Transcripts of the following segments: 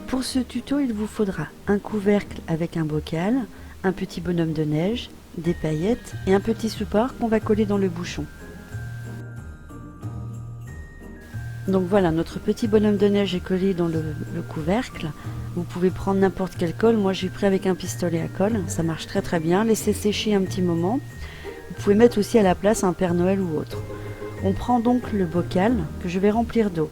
Pour ce tuto, il vous faudra un couvercle avec un bocal, un petit bonhomme de neige, des paillettes et un petit support qu'on va coller dans le bouchon. Donc voilà, notre petit bonhomme de neige est collé dans le couvercle. Vous pouvez prendre n'importe quelle colle, moi j'ai pris avec un pistolet à colle, ça marche très très bien. Laissez sécher un petit moment. Vous pouvez mettre aussi à la place un Père Noël ou autre. On prend donc le bocal que je vais remplir d'eau.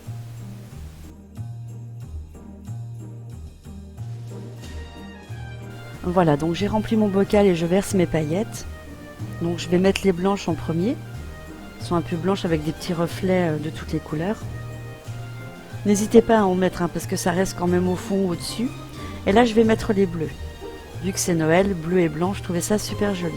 Voilà, donc j'ai rempli mon bocal et je verse mes paillettes. Donc je vais mettre les blanches en premier. Elles sont un peu blanches avec des petits reflets de toutes les couleurs. N'hésitez pas à en mettre parce que ça reste quand même au fond ou au-dessus. Et là je vais mettre les bleus. Vu que c'est Noël, bleu et blanc, je trouvais ça super joli.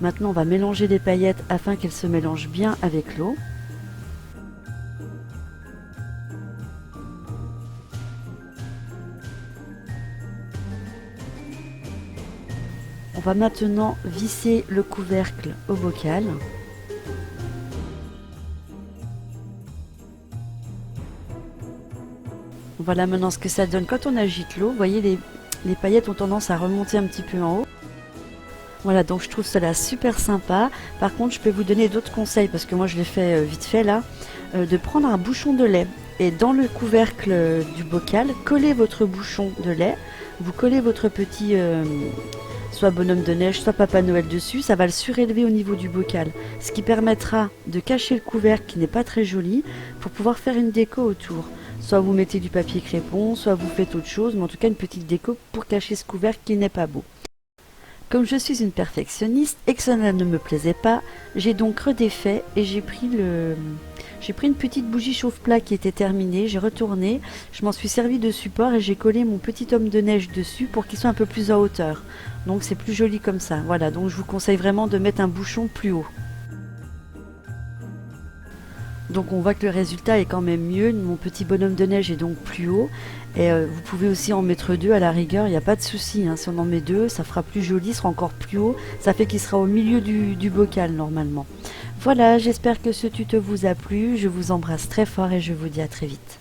Maintenant on va mélanger les paillettes afin qu'elles se mélangent bien avec l'eau. On va maintenant visser le couvercle au bocal. Voilà maintenant ce que ça donne quand on agite l'eau. Vous voyez, les paillettes ont tendance à remonter un petit peu en haut. Voilà, donc je trouve cela super sympa. Par contre, je peux vous donner d'autres conseils, parce que moi je l'ai fait vite fait là, de prendre un bouchon de lait. Et dans le couvercle du bocal, collez votre bouchon de lait. Vous collez votre petit soit bonhomme de neige, soit Papa Noël dessus. Ça va le surélever au niveau du bocal. Ce qui permettra de cacher le couvercle qui n'est pas très joli, pour pouvoir faire une déco autour. Soit vous mettez du papier crépon, soit vous faites autre chose, mais en tout cas une petite déco pour cacher ce couvercle qui n'est pas beau. Comme je suis une perfectionniste et que cela ne me plaisait pas, j'ai donc redéfait et j'ai pris une petite bougie chauffe-plat qui était terminée, j'ai retourné, je m'en suis servi de support et j'ai collé mon petit homme de neige dessus pour qu'il soit un peu plus en hauteur. Donc c'est plus joli comme ça. Voilà, donc je vous conseille vraiment de mettre un bouchon plus haut. Donc on voit que le résultat est quand même mieux, mon petit bonhomme de neige est donc plus haut. Et vous pouvez aussi en mettre deux à la rigueur, il n'y a pas de souci, hein. Si on en met deux, ça fera plus joli, il sera encore plus haut. Ça fait qu'il sera au milieu du bocal normalement. Voilà, j'espère que ce tuto vous a plu, je vous embrasse très fort et je vous dis à très vite.